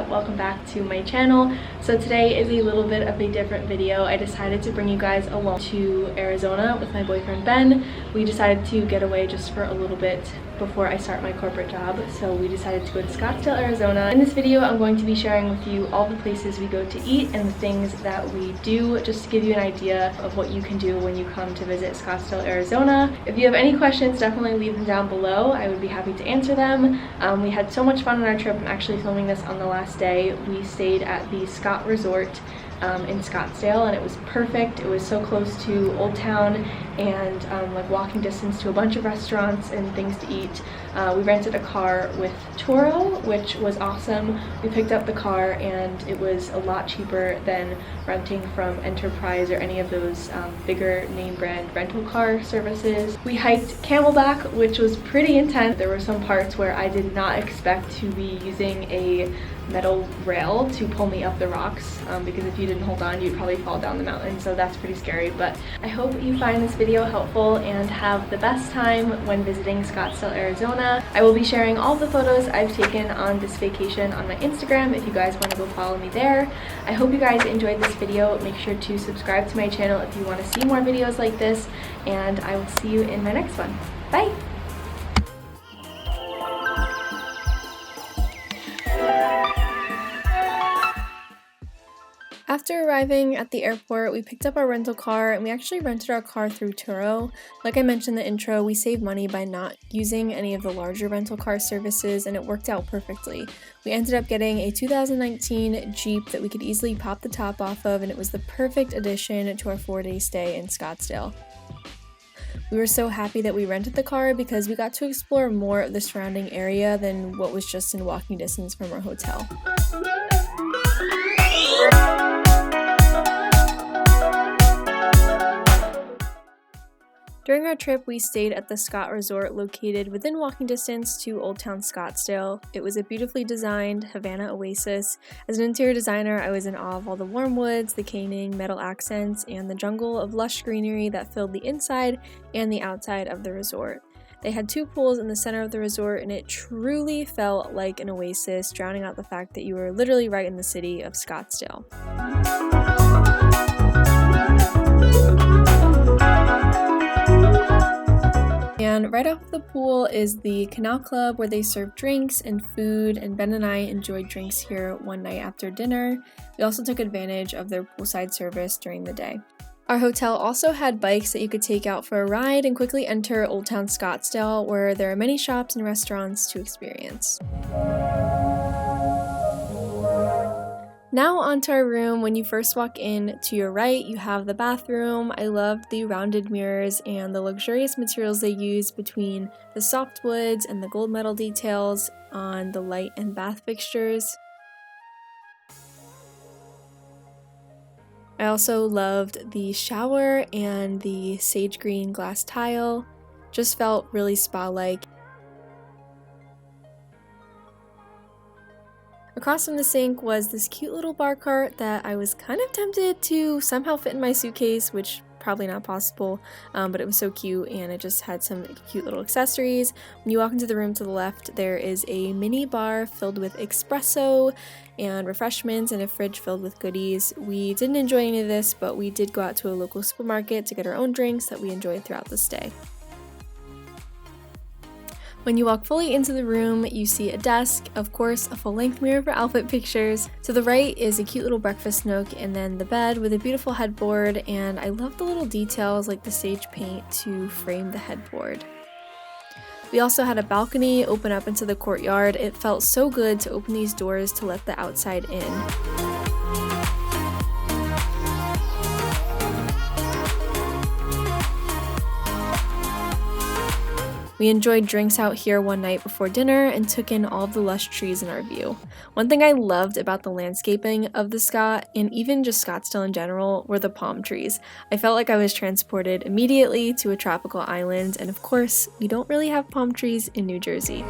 welcome back to my channel. So today is a little bit of a different video. I decided to bring you guys along to Arizona with my boyfriend Ben. We decided to get away just for a little bit before I start my corporate job, so we decided to go to Scottsdale, Arizona. In this video, I'm going to be sharing with you all the places we go to eat and the things that we do, just to give you an idea of what you can do when you come to visit Scottsdale, Arizona. If you have any questions, definitely leave them down below. I would be happy to answer them. We had so much fun on our trip. I'm actually filming this on the last day. We stayed at the Scott Resort in Scottsdale, and it was perfect. It was so close to Old Town and like walking distance to a bunch of restaurants and things to eat. We rented a car with Turo, which was awesome. We picked up the car and it was a lot cheaper than renting from Enterprise or any of those bigger name brand rental car services. We hiked Camelback, which was pretty intense. There were some parts where I did not expect to be using a metal rail to pull me up the rocks, because if you didn't hold on, you'd probably fall down the mountain, so that's pretty scary. But I hope you find this video helpful and have the best time when visiting Scottsdale, Arizona. I will be sharing all the photos I've taken on this vacation on my Instagram if you guys want to go follow me there. I hope you guys enjoyed this video. Make sure to subscribe to my channel if you want to see more videos like this, and I will see you in my next one. Bye! After arriving at the airport, we picked up our rental car, and we actually rented our car through Turo. Like I mentioned in the intro, we saved money by not using any of the larger rental car services, and it worked out perfectly. We ended up getting a 2019 Jeep that we could easily pop the top off of, and it was the perfect addition to our 4-day stay in Scottsdale. We were so happy that we rented the car because we got to explore more of the surrounding area than what was just in walking distance from our hotel. During our trip, we stayed at the Scott Resort located within walking distance to Old Town Scottsdale. It was a beautifully designed Havana oasis. As an interior designer, I was in awe of all the warm woods, the caning, metal accents, and the jungle of lush greenery that filled the inside and the outside of the resort. They had 2 pools in the center of the resort, and it truly felt like an oasis, drowning out the fact that you were literally right in the city of Scottsdale. And right off the pool is the Canal Club, where they serve drinks and food, and Ben and I enjoyed drinks here one night after dinner. We also took advantage of their poolside service during the day. Our hotel also had bikes that you could take out for a ride and quickly enter Old Town Scottsdale, where there are many shops and restaurants to experience. Now onto our room. When you first walk in, to your right, you have the bathroom. I loved the rounded mirrors and the luxurious materials they use between the soft woods and the gold metal details on the light and bath fixtures. I also loved the shower and the sage green glass tile. Just felt really spa-like. Across from the sink was this cute little bar cart that I was kind of tempted to somehow fit in my suitcase, which probably not possible, but it was so cute, and it just had some cute little accessories. When you walk into the room to the left, there is a mini bar filled with espresso and refreshments and a fridge filled with goodies. We didn't enjoy any of this, but we did go out to a local supermarket to get our own drinks that we enjoyed throughout the stay. When you walk fully into the room, you see a desk, of course, a full-length mirror for outfit pictures. To the right is a cute little breakfast nook, and then the bed with a beautiful headboard, and I love the little details like the sage paint to frame the headboard. We also had a balcony open up into the courtyard. It felt so good to open these doors to let the outside in. We enjoyed drinks out here one night before dinner and took in all of the lush trees in our view. One thing I loved about the landscaping of the Scott, and even just Scottsdale in general, were the palm trees. I felt like I was transported immediately to a tropical island, and of course, we don't really have palm trees in New Jersey.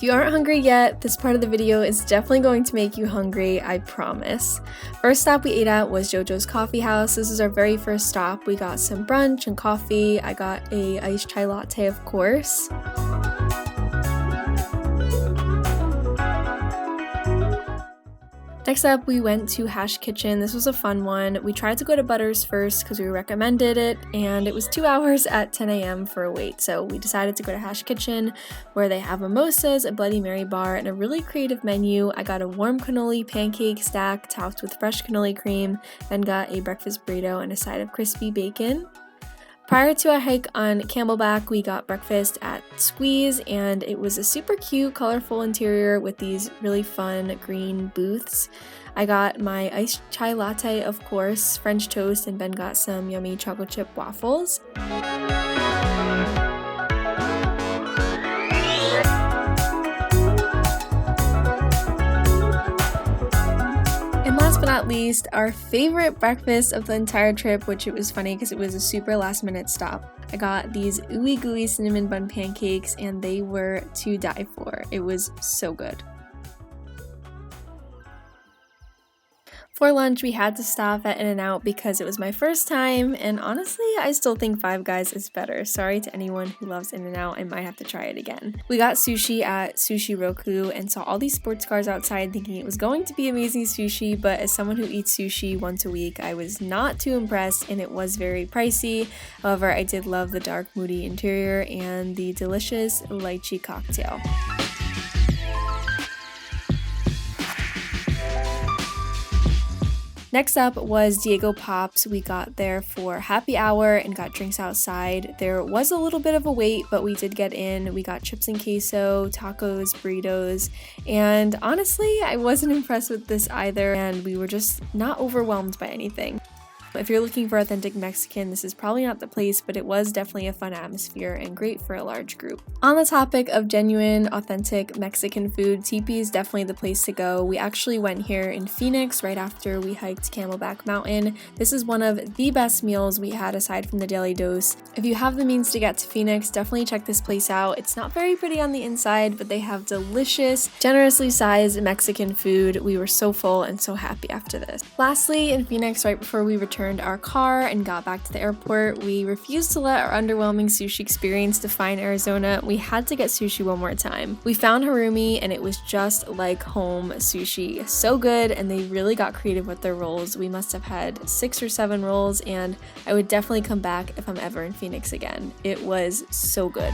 you aren't hungry yet, this part of the video is definitely going to make you hungry, I promise. First stop we ate at was Jojo's Coffee House. This is our very first stop. We got some brunch and coffee. I got a iced chai latte, of course. Next up, we went to Hash Kitchen. This was a fun one. We tried to go to Butters first because we recommended it, and it was 2 hours at 10 a.m. for a wait. So we decided to go to Hash Kitchen, where they have mimosas, a Bloody Mary bar, and a really creative menu. I got a warm cannoli pancake stack topped with fresh cannoli cream, then got a breakfast burrito and a side of crispy bacon. Prior to our hike on Camelback, we got breakfast at Squeeze, and it was a super cute, colorful interior with these really fun green booths. I got my iced chai latte, of course, French toast, and Ben got some yummy chocolate chip waffles. Last but not least, our favorite breakfast of the entire trip, which it was funny because it was a super last minute stop. I got these ooey gooey cinnamon bun pancakes and they were to die for. It was so good. For lunch, we had to stop at In-N-Out because it was my first time, and honestly, I still think Five Guys is better. Sorry to anyone who loves In-N-Out, I might have to try it again. We got sushi at Sushi Roku and saw all these sports cars outside thinking it was going to be amazing sushi, but as someone who eats sushi once a week, I was not too impressed and it was very pricey. However, I did love the dark, moody interior and the delicious lychee cocktail. Next up was Diego Pops. We got there for happy hour and got drinks outside. There was a little bit of a wait, but we did get in. We got chips and queso, tacos, burritos, and honestly, I wasn't impressed with this either, and we were just not overwhelmed by anything. If you're looking for authentic Mexican, this is probably not the place, but it was definitely a fun atmosphere and great for a large group. On the topic of genuine, authentic Mexican food, Teepee is definitely the place to go. We actually went here in Phoenix right after we hiked Camelback Mountain. This is one of the best meals we had aside from the daily dose. If you have the means to get to Phoenix, definitely check this place out. It's not very pretty on the inside, but they have delicious, generously sized Mexican food. We were so full and so happy after this. Lastly, in Phoenix, right before we returned our car and got back to the airport, we refused to let our underwhelming sushi experience define Arizona. We had to get sushi one more time. We found Harumi and it was just like home sushi. So good, and they really got creative with their rolls. We must have had 6 or 7 rolls, and I would definitely come back if I'm ever in Phoenix again. It was so good.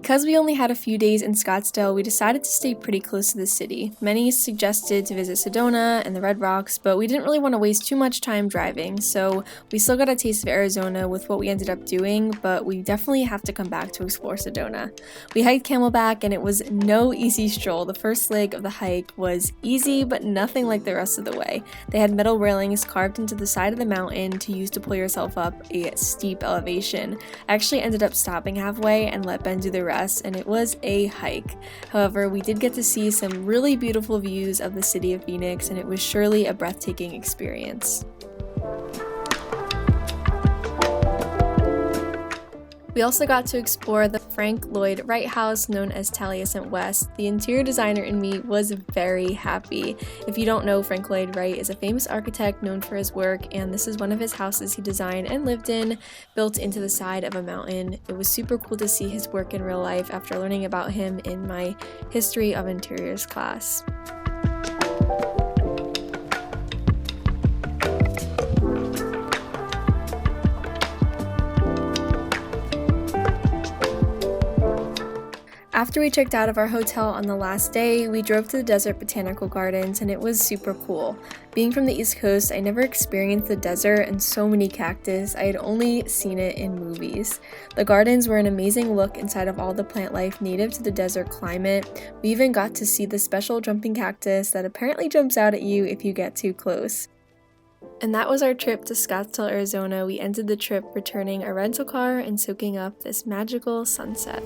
Because we only had a few days in Scottsdale, we decided to stay pretty close to the city. Many suggested to visit Sedona and the Red Rocks, but we didn't really want to waste too much time driving, so we still got a taste of Arizona with what we ended up doing, but we definitely have to come back to explore Sedona. We hiked Camelback and it was no easy stroll. The first leg of the hike was easy, but nothing like the rest of the way. They had metal railings carved into the side of the mountain to use to pull yourself up a steep elevation. I actually ended up stopping halfway and let Ben do the rest, and it was a hike. However, we did get to see some really beautiful views of the city of Phoenix, and it was surely a breathtaking experience. We also got to explore the Frank Lloyd Wright house known as Taliesin West. The interior designer in me was very happy. If you don't know, Frank Lloyd Wright is a famous architect known for his work, and this is one of his houses he designed and lived in, built into the side of a mountain. It was super cool to see his work in real life after learning about him in my History of Interiors class. After we checked out of our hotel on the last day, we drove to the desert botanical gardens, and it was super cool. Being from the East Coast, I never experienced the desert and so many cactus. I had only seen it in movies. The gardens were an amazing look inside of all the plant life native to the desert climate. We even got to see the special jumping cactus that apparently jumps out at you if you get too close. And that was our trip to Scottsdale, Arizona. We ended the trip returning our rental car and soaking up this magical sunset.